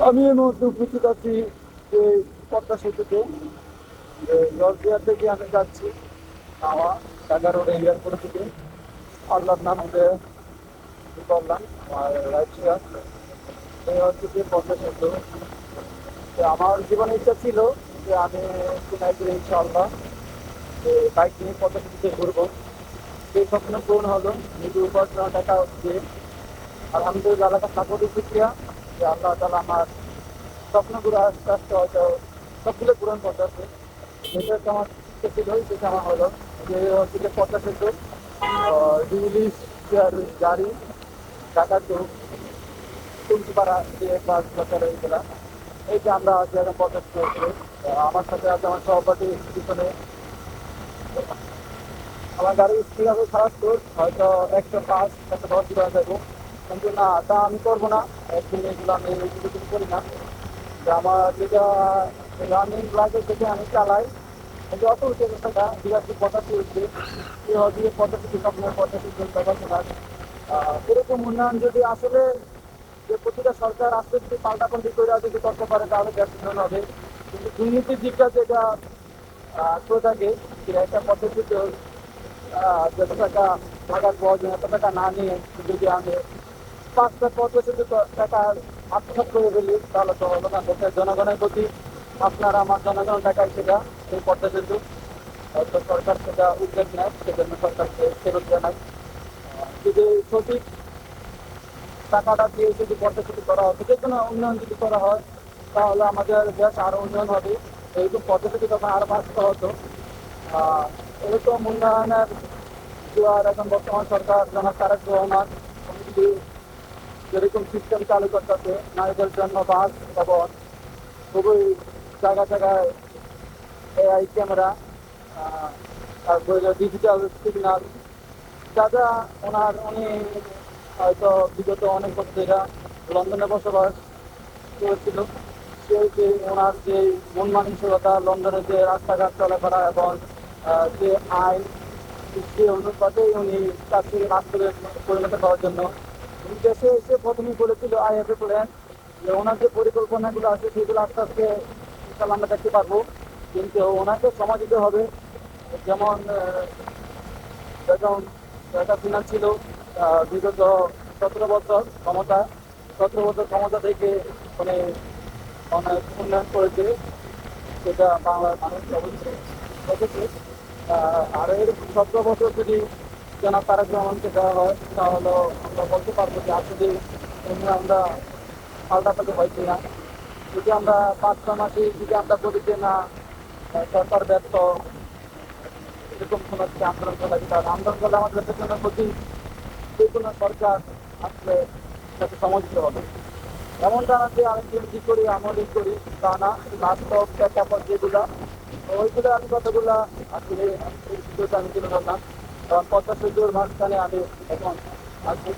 আমি এই মুহূর্তে উপস্থিত আছি যে পদ্মা সেতুতে। জর্জিয়া থেকে আমি যাচ্ছি নাওয়া ঢাকা রোড এয়ারপোর্ট থেকে। আল্লাহর নাম করে করলাম আমার রাইট শেয়ার। এই হচ্ছে যে পদ্মা সেতু। তো আমার জীবনে ইচ্ছা ছিল যে আমি একদিন ইনশাআল্লাহ বাইক নিয়ে পদ্মা সেতুতে ঘুরবো। সেই স্বপ্ন পূরণ হলো নিজে উপার্জন টাকা দিয়ে। আলহামদুলিল্লাহ আল্লাহ সাপোর্টের প্রক্রিয়া যে আল্লাহ তালা আমার স্বপ্নগুলো আস্তে আস্তে হয়তো সবগুলো পূরণ করতেছে। যেটা হচ্ছে আমার ছিল সেটা আমার হলো যে হচ্ছে যে পদ্মা সেতু ইংলিশ গাড়ি ঢাকা টু তুলসীপাড়া যে বাস বাজারে এইগুলা। এই যে আমরা আজকে এখন পদ্মা সেতু হচ্ছে। আমার সাথে আছে আমার সহপাঠী পিছনে। আমার গাড়ি স্পিড হবে খারাপ তোর হয়তো 105 110 কিলো যাবো, কিন্তু না তা আমি করবো না। একদিন এগুলো আমি কিছু করি না। যে আমার যেটা রানিং লাগে সেটা আমি চালাই। কিন্তু অত উঠে টাকা বিরাশি পঁচাশি উঠছে দিয়ে পঁচাশি আপনার পঁচাশি ব্যবহার করার এরকম উন্নয়ন যদি আসলে যে প্রতিটা সরকার আস্তে আস্তে পাল্টাপাল্টি করে যদি করতে পারে তাহলে দেশ উন্নয়ন হবে। কিন্তু দুর্নীতির দিকটা যেটা করে থাকে যে একটা পদ্ধতিতে যত টাকা লাগার প্রয়োজন এত টাকা না নিয়ে যদি আমি 5 টা 50 টাকা আত্মসাৎ করে ফেলি তাহলে তো হলো না। দেশের জনগণের প্রতি আপনার আমার জনগণের টাকায় সেটা সেই পদ্মা সেতু হয়তো সরকার সেটা উদ্যোগ নেয়, সেজন্য সরকারকে ফেরত জানায়। যদি সঠিক টাকাটা দিয়ে যদি পদ্মা সেতু করা হয়, যে কোনো উন্নয়ন যদি করা হয় তাহলে আমাদের দেশ আরও উন্নয়ন হবে। এইরকম পদ্মা সেতু তখন আরও বাঁচতে হতো। এরকম উন্নয়নের জোয়ার এখন বর্তমান সরকার জনাব তারেক রহমান উনি যেরকম সিস্টেম চালু করতেছে নারীদের জন্য বাস এবং খুবই জায়গা জায়গায় এআই ক্যামেরা, তারপরে ডিজিটাল সিগন্যাল, যা যা উনি হয়তো বিগত অনেক বছর এরা লন্ডনে বসবাস করেছিল। সে যে ওনার যে মন মানসিকতা লন্ডনের যে রাস্তাঘাট চলাফেরা এবং যে আইন সে অনুপাতেই উনি তার থেকে রাষ্ট্রে পরিণত করার জন্য উনি দেশে এসে প্রথমে বলেছিল আইএফএ প্ল্যান যে ওনার যে পরিকল্পনাগুলো আছে সেগুলো আস্তে আস্তে ইনশাল্লাহ আমরা দেখতে পারবো। কিন্তু ওনাকে সময় দিতে হবে। যেমন যখন একটা ফিনান্স ছিল বিগত 17 বছর ক্ষমতা, 17 বছর ক্ষমতা থেকে মানে অনেক উন্নয়ন করেছে, সেটা বাংলার মানুষ অবশ্যই দেখেছে। আর এর 17 বছর যদি জনাব তারেক রহমানকে দেওয়া হয় তাহলে আমরা বলতে পারবো যে আসলে আমরা পাল্টাপাল্টি হয়েছি না। যদি আমরা 5 6 মাসে যদি আমরা বলি যে না সরকার ব্যর্থ, এরকম কোনো একটা আন্দোলন করা যেতে হবে। আন্দোলন করলে আমাদের দেশের জন্য ক্ষতি। যে কোনো সরকার আসলে তাকে সময় দিতে হবে। এমনটা না যে আমি কি করি আমলিক করি তা না, বাস্তব প্রেক্ষাপট যেগুলা ওইগুলো আমি কতগুলা আসলে এই ভিডিওটা আমি তুলে ধরলাম। কারণ পদ্মা সেতুর মাঝখানে আমি এখন আছি।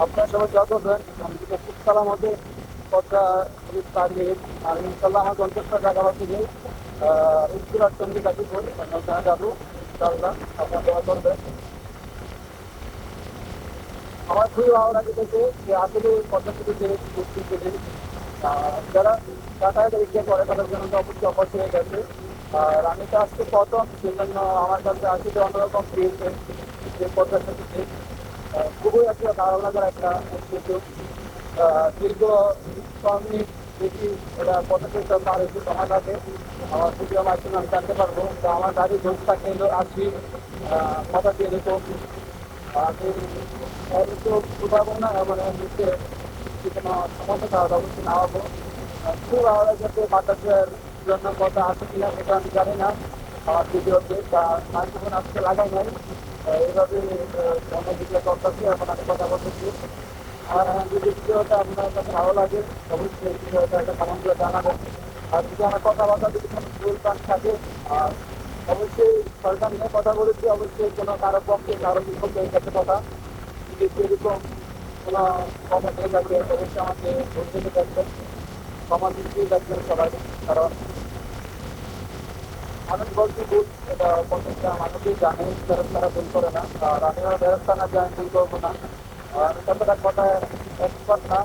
আপনার সবাই দোয়া করবেন আমি যেটা খুব সালার মধ্যে পদ্মা ব্রিজ পার হয়ে আর ইনশাল্লাহ আমার গন্তব্য জায়গা হচ্ছে যে উত্তরার চন্ডী গাজীপুর ওখানে যাবো ইনশাল্লাহ। আপনার দোয়া করবেন। আমার খুবই ভালো লাগতেছে যে আসলে পদ্মা সেতু যে ঘুরতে গেলে যারা যাতায়াতের ইচ্ছে করে তাদের জন্য তো অবশ্যই অপছন্দ হয়ে গেছে। আর আমি তো আজকে প্রথম, সেই জন্য আমার কাছে আসলে অন্যরকম ফিলছে যে পদ্মা সেতুতে খুবই একটা ভালো লাগার একটা সেতু। দীর্ঘ 6 মিনিট বেশি এটা পদ্মা সেতু আর একটু সময় লাগে। আমার ভিডিও মাধ্যমে আমি জানতে পারবো তো আমার গাড়ি ধরতে থাকে 80 কথা দিয়ে দেখো আমি একটু পারবো না মানে নিচে কোনো সমস্যা তাহলে অবশ্যই না হবো। খুব ভালো লাগছে বাতাসের জন্য কথা আছে কিনা সেটা আমি জানি না আমার ভিডিওতে বা মাইক্রোফোন আজকে লাগাই নাই। এইভাবে অনেক ভিডিও করতেছি এখন আমি কথা বলতেছি। আর যদি ভিডিওটা আপনার কাছে ভালো লাগে অবশ্যই ভিডিওটা একটা কমেন্ট করে জানাবেন। আর যদি আমার কথাবার্তা যদি কোনো ভুল কাজ থাকে আর অবশ্যই সরকার নিয়ে কথা বলেছি, অবশ্যই কোনো কারো পক্ষে কারো বিপক্ষে এই কাছে কথা যদি সেরকম কোনো কথা থেকে থাকে অবশ্যই আমাকে বলতে থাকবেন, সমাজ দিকেই থাকবেন সবাই। কারণ মানুষ বলতে ভুল এটা প্রত্যেকটা মানুষই জানে, তারা ভুল করে না। আর আমিও ব্যবস্থা না যে আমি ভুল করবো না। আর কতটা কথা এক্সপার্ট না,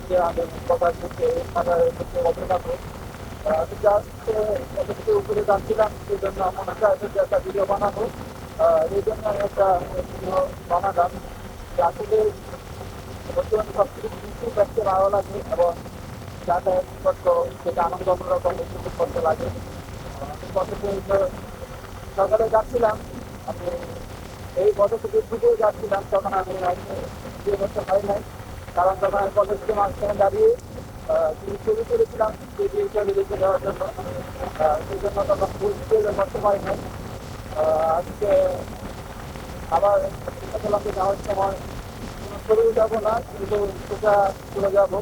যে আমি কথা করতে অপেক্ষা করবো। আমি জাস্ট অফিসের উপরে যাচ্ছিলাম, সেই জন্য মনে হয় যে একটা ভিডিও বানাবো। এই জন্য আমি একটা ভিডিও বানালাম যে আসলে বর্তমানে সব কিছু কিছুই দেখতে ভালো লাগে এবং যাতায়াত করতে সেটা আনন্দ অন্যরকম উপভোগ করতে লাগে। আমি কত সকালে যাচ্ছিলাম, আমি এই গত থেকে দুপুরে যাচ্ছিলাম, তখন আমি বিয়ে করতে পারি নাই, কারণ তখন আমি কলেজকে মাঝখানে দাঁড়িয়ে কিছু ছবি তুলেছিলাম সেটি ছবি লিখে দেওয়ার জন্য। সেই জন্য তখন ফুল বিয়ে করতে পারি নাই। আজকে আবার চিন্তা করলাম যে যাওয়ার সময় কোনো ছবি যাবো না, কিন্তু সোজা চলে যাবো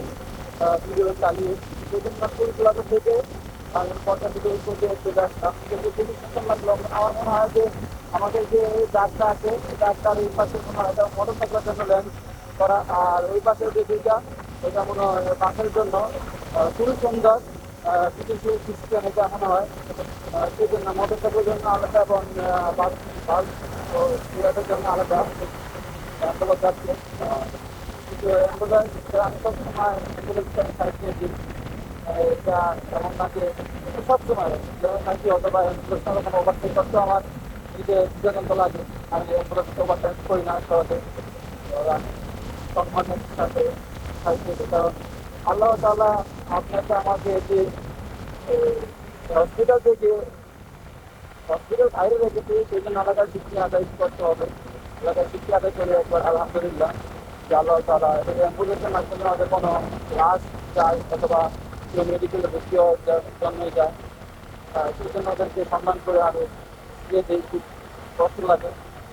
ভিডিও চালিয়ে। সেই জন্য ফুলগুলোতে থেকে আমি পঞ্চাশ ভিডিও করতে চলে আসলাম, কিন্তু খুবই সুন্দর লাগলো। আমার মনে হয় যে আমাদের যে দাগটা আছে এই দাগটার এই পাশে মনে হয় মোটর সাইকেলের জন্য ল্যান্ড করা, আর ওই পাশে যে দুইটা ওইটা মনে হয় বাসের জন্য। খুবই সুন্দর কিছু সিস্টেম এটা মনে হয়। সেই জন্য মোটর সাইকেলের জন্য আলাদা এবং বাস বাস ও সিরাজের জন্য আলাদা অ্যাম্বুলেন্স যাচ্ছে। কিন্তু অ্যাম্বুলেন্স আমি সবসময় অ্যাম্বুলেন্সকে আমি সাইড দিয়েছি। এটা এমন না যে সবসময় যেমন নাকি অথবা অ্যাম্বুলেন্স কোনো ওভারটেক করতে আমার নিজে বিনোদন লাগে। আমি অ্যাম্বুলেন্সকে ওভারটেক করি না সহজে। আমি সম্মানের সাথে সাইড দিয়েছি, কারণ আল্লাহ তাআলা আপনাকে আমাকে যে হসপিটাল থেকে হসপিটাল বাইরে রেখেছে, সেই জন্য আলাদা শিক্ষা আদায় করতে হবে। আলাদা শিক্ষা আদায় করে একবার আলহামদুলিল্লাহ যে আল্লাহ তাআলা এই অ্যাম্বুলেন্সের মাধ্যমে আমাদের কোনো লাশ যায় অথবা কেউ মেডিকেলে ভর্তিও জন্মে যায়, সেই জন্য ওদেরকে সম্মান করে আমি দিয়ে দিই। খুব কষ্ট লাগে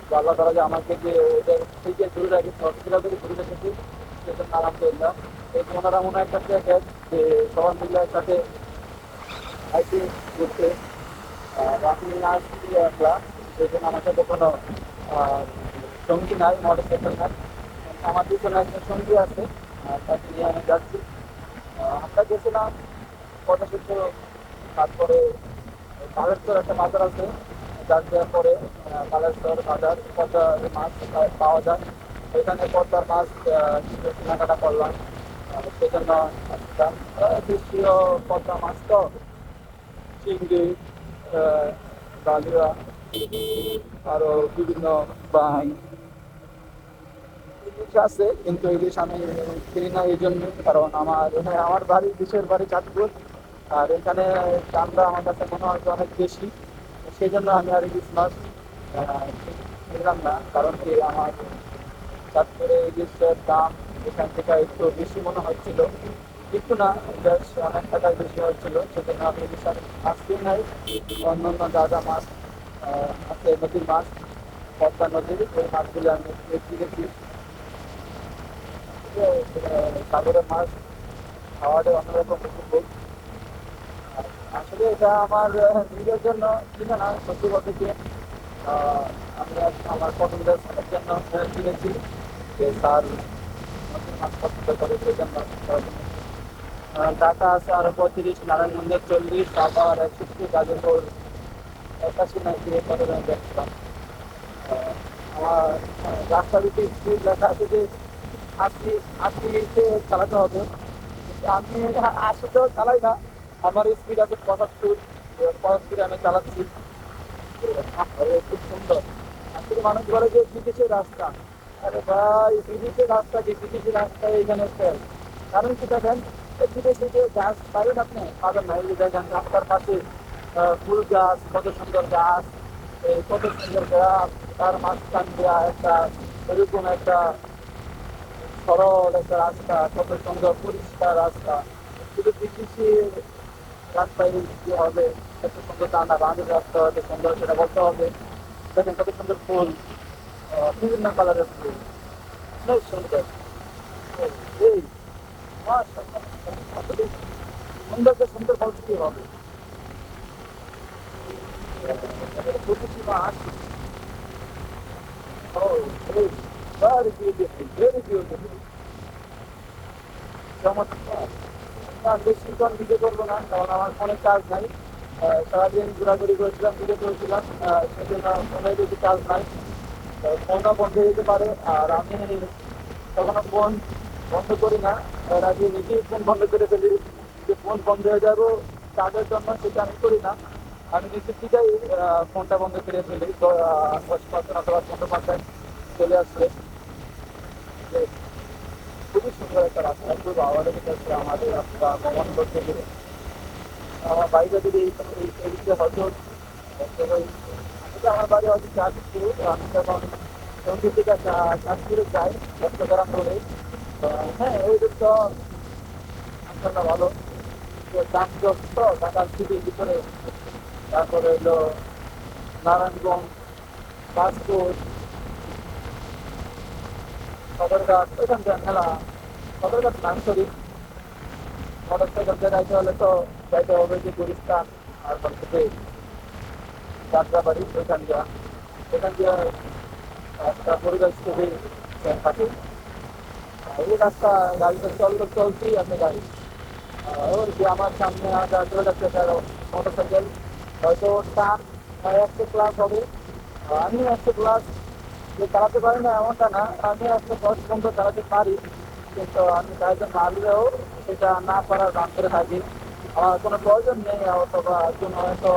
যে আল্লাহ তাআলা যে আমাকে যে ওদের থেকে দূরে রেখেছে, হসপিটাল থেকে দূরে রেখেছে, সেই জন্য আলহামদুলিল্লাহ। এই ওনারা মনে একটা প্যাকেজ যে সবার মিলে একসাথে আইসি করতে। আমি আসছি একলা, সেই জন্য আমার সাথে কোনো সঙ্গী নাই, মোটর সাইকেল নাই। আমার পিছনে একজন সঙ্গী আছে, তাকে নিয়ে আমি যাচ্ছি। আমরা গেছিলাম পদসূত্র, তারপরে কালেশ্বর একটা বাজার আছে, যার দেওয়ার পরে কালেশ্বর বাজার পদ্মার মাছ পাওয়া যায়। ওইখানে পদ্মার মাছ কিছু কেনাকাটা করলাম। সেজন্য আসলাম। দেশীয় পদ্মা মাছ তো চিংড়ি, ডালিয়া, আরো বিভিন্ন বাই ইলিশ আছে, কিন্তু ইলিশ আমি কিনি না এই জন্য, কারণ আমার বাড়ি দেশের বাড়ি চাঁদপুর, আর এখানে দামটা আমার কাছে মনে হয় যে অনেক বেশি। সেই জন্য আমি আর ইলিশ মাছ কিনলাম না, কারণ কি আমার চাঁদপুরে ইলিশের দাম এখান থেকে একটু বেশি মনে হচ্ছিল, একটু না বেশ অনেক টাকায় বেশি হচ্ছিল। সেজন্য আমি ইলিশ মাছ কিনি নাই। অন্য অন্য যা যা মাছ আছে নদীর মাছ, পদ্মা নদীর ওই মাছগুলি আমি কিনেছি। সাগরের মাছ খাওয়াটা অন্যরকম উপভোগ। আর আসলে এটা আমার নিজের জন্য কিনে না, সত্যি বলতে কি আমি আমার পছন্দের স্যারের জন্য কিনেছি, যে স্যার নতুন মাছ পছন্দ করে সেই জন্য। ঢাকা আছে আরো 35, নারায়ণগঞ্জের 40, আবার 61, গাজীপুর 81, 90 কত আমি দেখছিলাম। আমার রাস্তা দিকে স্পিড লেখা আছে যে 80, 80-তে চালাতে হবে। আমি 80-তেও চালাই না, আমার স্পিড আছে 75, 75 আমি চালাচ্ছি। খুব সুন্দর। আসলে মানুষ বলে যে বিদেশের রাস্তা, আরে ভাই বিদেশের রাস্তা কি, বিদেশের রাস্তায় এখানে ফেল। কারণ কি দেখেন, বিদেশে যে গাছ পাবেন আপনি পাবেন না। এই যে দেখেন রাস্তার পাশে ফুল গাছ, কত সুন্দর গাছ, এই কত সুন্দর গাছ, তার মাঝখান দেওয়া একটা এরকম একটা সরল একটা রাস্তা, কত সুন্দর পরিষ্কার রাস্তা। শুধু বিদেশের রাস্তায় কি হবে এত সুন্দর, তা না, বাঙালির রাস্তা এত সুন্দর সেটা বলতে হবে। দেখেন কত সুন্দর ফুল, বিভিন্ন কালারের ফুল, অনেক সুন্দর। এই মাশাআল্লাহ, আসলে সুন্দরকে সুন্দর বলতে কি হবে। প্রতিটি মাছ, ও এই very beautiful, very beautiful, চমৎকার। না বেশিক্ষণ ভিডিও করবো না, কারণ আমার ফোনে চার্জ নাই। সারাদিন ঘোরাঘুরি করেছিলাম, ভিডিও করেছিলাম, সেজন্য ফোনে বেশি চার্জ নাই। ফোনও বন্ধ হয়ে যেতে পারে, আর আমি কখনো ফোন বন্ধ করি না। তার আগে নিজেই ফোন বন্ধ করে ফেলি, যে ফোন বন্ধ হয়ে যাবো কাজের জন্য, সেটা আমি করি না। আমি নিচের দিকেই ফোনটা বন্ধ করে ফেলি, তো 10% অথবা 15% চলে আসলে। যে খুবই সুন্দর একটা রাস্তা, খুব ভালো লেগেছে আমাদের রাস্তা ভ্রমণ করতে গেলে। আমার বাড়িটা যদি এই দিকে হয়তো, তবে আমি তো আমার বাড়ি হয়তো চাঁদপুর, আমি যখন চন্দ্রীর দিকে চাঁদপুরে যাই চট্টগ্রাম রোডে, তো হ্যাঁ ওই দিকটা রাস্তাটা ভালো। যে চাঁদপুর তো ঢাকার সিটির ভিতরে, তারপরে হলো নারায়ণগঞ্জ, কাশপুর, সদরঘাট, ওইখানকার মেলা, সদরঘাট নানছড়ি, মোটরসাইকেল দিয়ে যাইতে হলে তো যাইতে হবে যে গুলিস্তান, তারপর থেকে যাত্রাবাড়ি, ওইখান দিয়ে একটা পরিবেশ খুবই থাকে। এই রাস্তা গাড়িতে চলতেই আছে গাড়ি। ওর যে আমার সামনে চলে যাচ্ছে তার মোটরসাইকেল, হয়তো টান 100 প্লাস হবে। আমি 100 প্লাস যে চালাতে পারি না এমনটা না, আমি 110 পর্যন্ত চালাতে পারি, কিন্তু আমি চাইতে মারলেও সেটা না পারার দাম করে থাকি। আমার কোনো প্রয়োজন নেই, অথবা কোনো হয়তো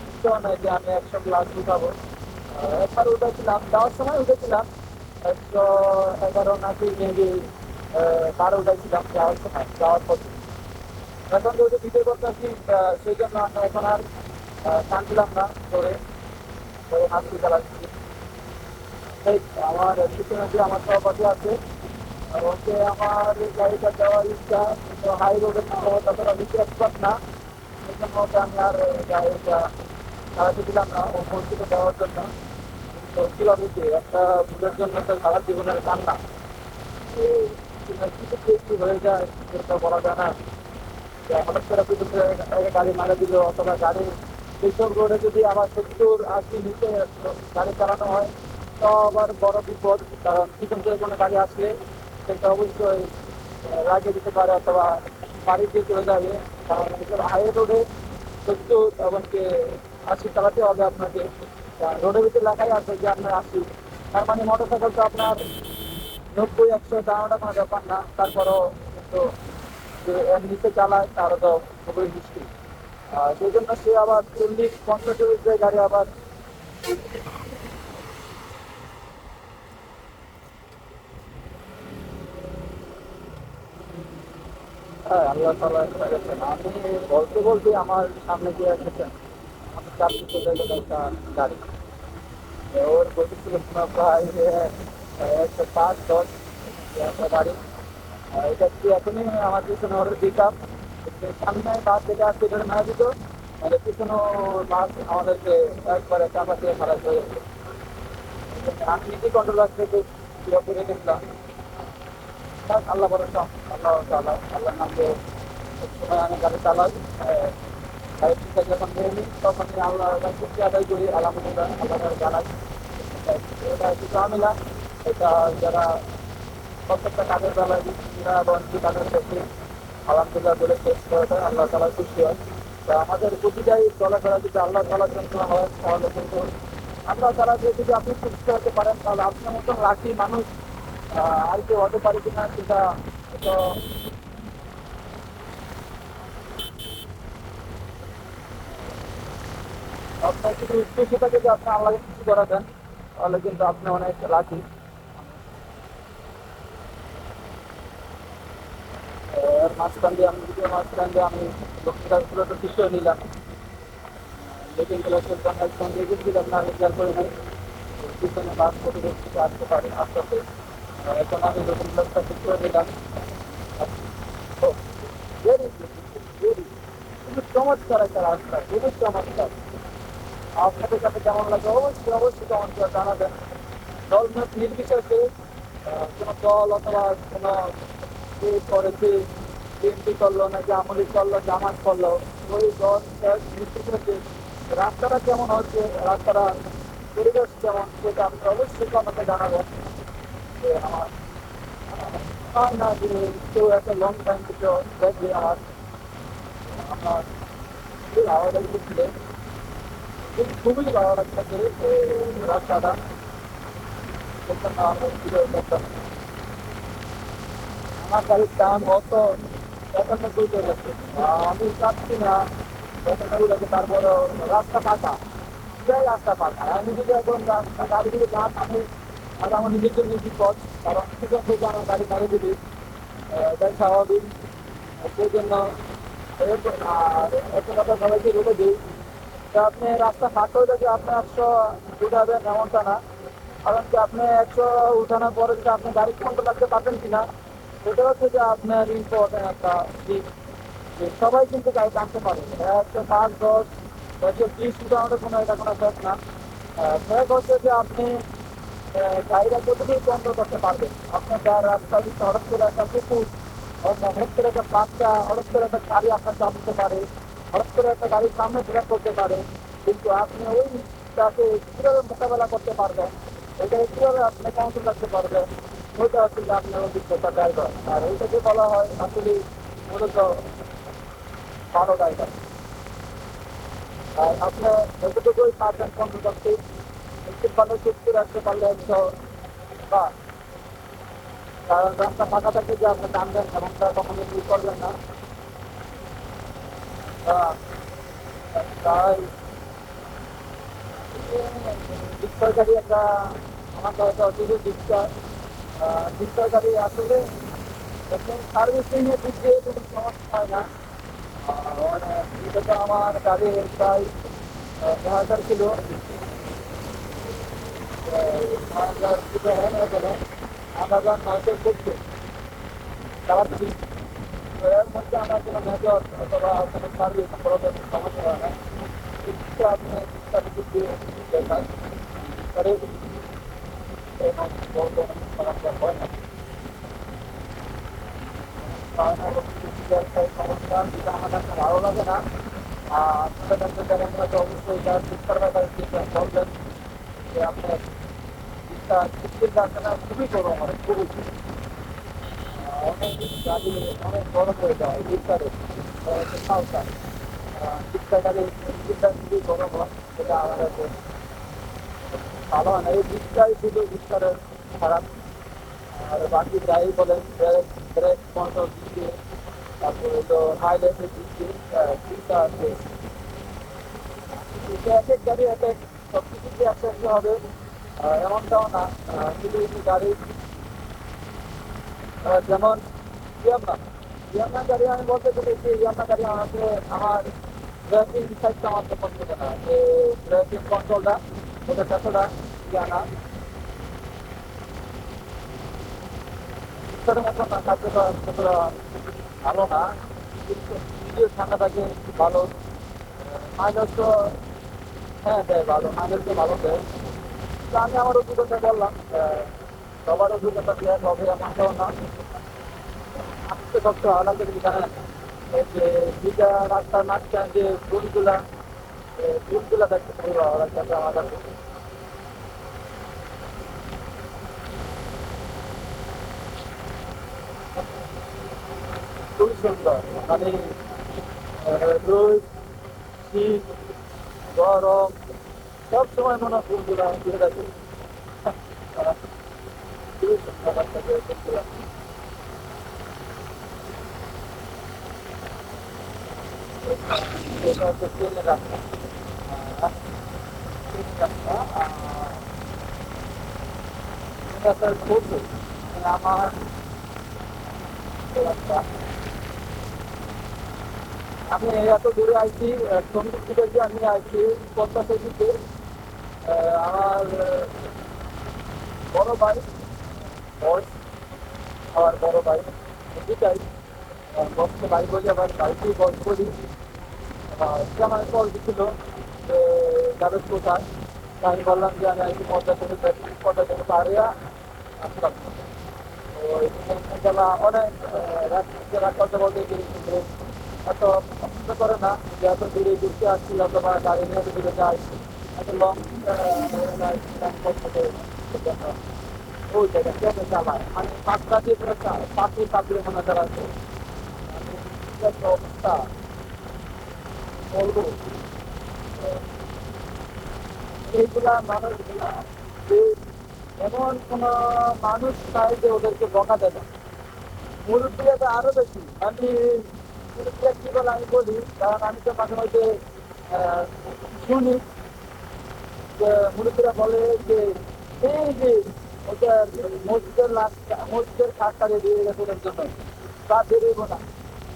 ইচ্ছেও নেই যে আমি 100 প্লাস উঠাবো। একবার উঠেছিলাম, যাওয়ার সময় উঠেছিলাম 111 নাকি মেবি 12 উঠেছিলাম যাওয়ার পথে। এখন যেহেতু ভিডিও করতে আসি, সেই জন্য আমি এখন আর টানছিলাম না ধরে, হাসি চালাচ্ছি। এই আমার পিছনে যে আমার সহপাঠী আছে, ওকে আমার গাড়িটা দেওয়ার ইচ্ছা, কিন্তু হাই রোডে ততটা বেশি এক্সপার্ট না, এই জন্য ওকে আমি আর গাড়িটা চালাতে দিলাম না ও পরিচিত দেওয়ার জন্য। তো কিভাবে কি একটা ভুলের জন্য তো সারা জীবনের কান্না, তো কিছু কিছু হয়ে যায়, সেটা বলা যায় না। হঠাৎ করে বিদ্যুৎ গাড়ি মারা দিল, অথবা গাড়ি এইসব রোডে যদি আবার 70-80 নিচে গাড়ি চালানো হয়, তো আবার বড় বিপদ। কারণ পিছন থেকে কোনো গাড়ি আসলে সেটা অবশ্যই লাগিয়ে দিতে পারে, অথবা বাড়ি দিয়ে চলে যাবে। কারণ এইসব হাই রোডে 70 এমনকি 80 চালাতে হবে আপনাকে। রোডের ভিতরে লেখাই আছে যে আপনার 80, তার মানে মোটর সাইকেল তো আপনার 90-100 চালানোটা কোনো ব্যাপার না। তারপরও কিন্তু যে এর নিচে চালায় তারও তো খুবই মুশকিল। সেই জন্য সে আবার 40-50 যে গাড়ি আবার, হ্যাঁ আল্লাহ তাআলা করেছেন। আমি বলতে বলতে আমার সামনে দিয়ে এসেছেন, আমি চারটি চলে গেল একটা গাড়ি। ওর গতি ছিল প্রায় 105-10 একটা গাড়ি। এটা যদি এখনই আমার পিছনে ওর পিক আপ সামনে বাস যেটা আসছে এটা না দিত, মানে পিছনে বাস আমাদেরকে একবারে চাপা দিয়ে খারাপ হয়ে যেত। আমি নিজেই কন্ট্রোল থেকে করে গেছিলাম। আল্লাহ ভরসা, আল্লাহ তাআলা, আল্লাহর নামে সবসময় আমি গাড়ি চালাই। গাড়ি থেকে যখন নিয়ে নিই তখনই আল্লাহ খুশি আদায় করি, আলহামদুলিল্লাহ আল্লাহ জানাই। এটা একটু ঝামেলা, এটা যারা প্রত্যেকটা কাজের বেলায় বন্ধু কাজের শেষে আলহামদুলিল্লাহ বলে শেষ করে দেয়, আল্লাহ তাআলা খুশি হয়। তো আমাদের প্রতিটাই চলাফেরা যদি আল্লাহ তাআলার জন্য হয়, তাহলে কিন্তু আল্লাহ তাআলা দিয়ে যদি আপনি খুশি হতে পারেন, তাহলে আপনার মতন লাকি মানুষ আর কেউ হতে পারে কিনা সেটা তো আপনার কিছু উদ্দেশ্যটা যদি আপনি আল্লাহকে খুশি করা দেন, তাহলে কিন্তু আপনি অনেক লাকি। এর মাঝখান দিয়ে আমি ভিডিও মাঝখান দিয়ে আমি লক্ষ্মীকাজগুলো তো দৃশ্য নিলাম, লেকিন ক্লাসের জন্য একদম দেখেছিলাম না, আমি খেয়াল করি নাই। পিছনে বাস করে দেখতে আসতে পারে আস্তে আস্তে। এখন আমি নতুন ক্লাসটা ঠিক করে নিলাম। ও ভেরি ভেরি খুবই চমৎকার একটা রাস্তা, খুবই চমৎকার। আপনাদের কাছে কেমন লাগে অবশ্যই অবশ্যই কমেন্ট করে জানাবেন। দল মত নির্বিশেষে কোনো দল অথবা কোনো কে করেছে, বিএনপি করলো নাকি আওয়ামী লীগ করলো, জামাত করলো, ওই দল নির্বিশেষে রাস্তাটা কেমন হচ্ছে, রাস্তাটা পরিবেশ কেমন, সেটা আপনি অবশ্যই কমেন্টে জানাবেন। যে আমার হয় না যে কেউ একটা লং টাইম থেকে দেখবে আমার খুবই ভালো লাগতেছিল, খুবই ভালো লাগতেছে এই রাস্তাটা। সেজন্য আমি ভিডিও করতাম। আমার গাড়ির দাম অত 95 চলে যাচ্ছে। আমি চাচ্ছি না 95 যাচ্ছে, তারপরেও রাস্তা ফাঁকা, পুরাই রাস্তা ফাঁকা। আমি যদি এখন গাড়ি যদি না থামে, আর আমার নিজের জন্য বিপদ, কারণ সেখান থেকে আমার গাড়ি গাড়ি দিবি, এটাই স্বাভাবিক। সেই জন্য আর একটা কথা সবাইকে বলে দিই যে আপনি রাস্তা ফাঁকা হলে যে আপনি 100 উঠাবেন এমনটা না। কারণ কি আপনি 100 উঠানোর পরে যদি আপনি গাড়ি কন্ট্রোল রাখতে পারবেন কিনা, এটা হচ্ছে যে আপনার ইম্পর্টেন্ট একটা দিক। যে সবাই কিন্তু গাড়ি টানতে পারে, 105, 10, 120 উঠানোটা কোনো এটা কোনো ফ্যাক্ট না। ফ্যাক্ট হচ্ছে যে আপনি গাড়িটা কতটুকু কন্ট্রোল করতে পারবেন। আপনার যা রাস্তা দিচ্ছে, হঠাৎ করে একটা কুকুর, হঠাৎ করে একটা বাচ্চা, হঠাৎ করে একটা গাড়ি আপনার চাপতে পারে, হঠাৎ করে একটা গাড়ির সামনে ব্রেক করতে পারে। কিন্তু আপনি ওইটাকে কীভাবে মোকাবেলা করতে পারবেন, এটাকে কীভাবে আপনি কন্ট্রোল রাখতে পারবেন, ওইটা হচ্ছে যে আপনার অভিজ্ঞতা ড্রাইভার। আর ওইটাকে বলা হয় আসলে মূলত ভালো ড্রাইভার। আর আপনার যতটুকুই পারবেন কন্ট্রোল করতে, একটু ভালো সুস্থ রাখতে পারলে 100 বা, কারণ রাস্তা ফাঁকা থাকে যে আপনি টানবেন এমনটা কখনো ভুল করবেন না। আহ, তাই বেসরকারি একটা আমার দরকার হচ্ছে যে বেসরকারি আসলে এখন সার্ভিসিং এর দিক দিয়ে কোনো সমস্যা হয় না। এটা তো আমার গাড়ি প্রায় 9,000 কিলো, 9,000 কিলো হয় না কেন, 8,900 চালাচ্ছি। তো এর মধ্যে আমার কোনো মেজর অথবা কোনো সার্ভিস প্রবলেম সমস্যা হয় না। এটা আপনি দিক দিয়ে দেখান, করে এবং বলতে সমস্যা হয় না। সমস্যা যেটা আমার কাছে ভালো লাগে না। আর সেটা কাছে দেখেন হয়তো অবশ্যই যারা শিক্ষার ব্যাপারে বলবেন যে আপনার শিক্ষা শিক্ষিত যাচ্ছে না, খুবই গরম হয়, খুবই অনেক গাড়ি অনেক গরম হয়ে যায় বিস্তারে, সালটা শিক্ষা গাড়ি শিক্ষা খুবই গরম হয়, সেটা আমাদের ভালো হয় না। এই দিকটাই শুধু বিস্তারের খারাপ। আর বাকি যাই বলেন, ব্রেক ব্রেক কন্ট্রোল দিক দিয়ে, তারপরে তো মাইলেজের দিক দিয়ে চিন্তা আছে। এটা এক এক গাড়ি এক এক সব কিছু যে একসাথে হবে এমনটাও না। শুধু একটু গাড়ি যেমন ইয়ামা ইয়ামা গাড়ি আমি বলতে গেলে যে ইয়ামা গাড়ি আমাকে আমার ড্রাইভিং সাইডটা আমার পছন্দ না, যে ড্রাইভিং কন্ট্রোলটা ওটা কতটা জানা ইচ্ছার মতো না, কার্যকর কতটা ভালো না। কিন্তু নিজের ঠান্ডাটাকে ভালো, মাইলেজ তো হ্যাঁ দেয় ভালো, মাইলেজ তো ভালো দেয়। তো আমি আমার অভিজ্ঞতা বললাম, সবার অভিজ্ঞতা দেওয়া হবে এমনটাও না। আমি তো সবচেয়ে ভালো লাগে জানেন, এই যে দুইটা রাস্তার মাঝখান যে ফুলগুলা, ফুলগুলা দেখতে খুবই ভালো লাগছে আমার কাছে। খুবই সুন্দর, মানে রোদ, শীত, গরম, সব সময় মনে হয় ফুলগুলা ঘুরে থাকে। খুবই সুন্দর লাগছে ফুলগুলা। এটা হচ্ছে ট্রেনের রাস্তা। ট্রেনের রাস্তা রাস্তার বন্ধু আমার রাস্তা। আমি এত দূরে আইছি, শ্রমিক থেকে যে আমি আইছি 50 দিকে। আমার বড় ভাই, বয়স আমার বড় ভাই, দুটাই বয়স্ক ভাই বলি, আবার ভাইকেই বয়স বলি। সে আমাকে কল দিছিল যে যাবে কোথায়। তা আমি বললাম যে আমি আইছি 50 থেকে পাহাড়িয়া আসলাম। তো এখানে গেলা অনেক রাত কথা বলতে গিয়ে এত পছন্দ করে না যে এত দূরে ঘুরতে আসছি অথবা গাড়ি নিয়ে এত দূরে যাই, এত লং ওই জায়গা ট্রেনে চালায়, মানে 5 রাতে করে পাঁচই পাবলিক মনে চালাচ্ছে। মানে কি একটা অবস্থা বলবো। এইগুলা মানুষগুলা যে এমন কোনো মানুষ নাই যে ওদেরকে বকা দেবে না। মুরব্বীরা তো আরো বেশি। আমি মুরব্বীরা কি বলে আমি বলি, কারণ আমি তো মাঝে মাঝে আহ, শুনি যে মুরব্বীরা বলে যে এই যে ওটা মসজিদের কাজ কাজে দিয়ে গেছে ওদের জন্য তা বেরোব না,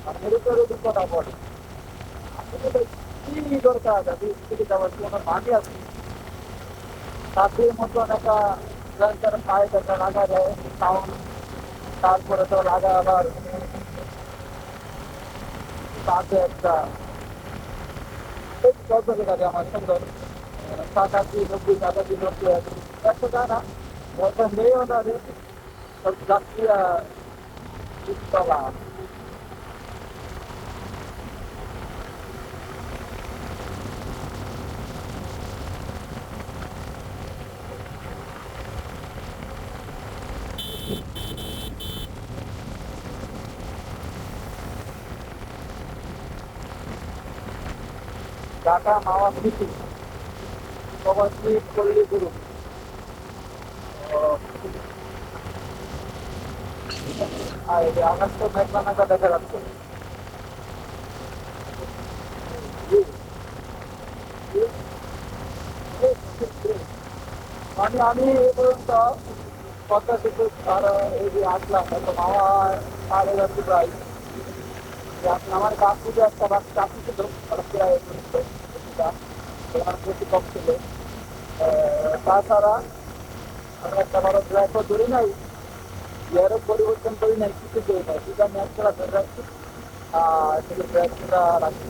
আর এরকম কথা বলে। আসলে কি দরকার আছে থেকে যাওয়ার কোনো মানি আছে? তাদের মতন একটা তার পায়ে একটা লাগা যায় সাউন্ড, তারপরে তো লাগা আবার তাতে একটা চলতে গাড়ি আমার সুন্দর 87 90 টাকা 100 টাকা ওটা নেই ওনাদের সব যাত্রীরা তলা ঢাকা মাওয়া সিটি প্রবাসী পল্লী গুরু আর এই আকাশ তো মেঘমানাটা দেখা যাচ্ছে। মানে আমি এই পর্যন্ত পদ্মা সেতু আর এই যে আসলাম তো মামা পাড়ে যাচ্ছি প্রায়। এখন আমার কাজ থেকে একটা বাস চাকরি ছিল প্রায় বেশি কম ছিল। তাছাড়া আমি একটা বড় ড্রাইভার ধরি নাই, ইয়ারও পরিবর্তন করি নাই, কিছু করি নাই, শুধু আমি একটা ধরে রাখছি আর সেটা ড্রাইভারটা রাখছি।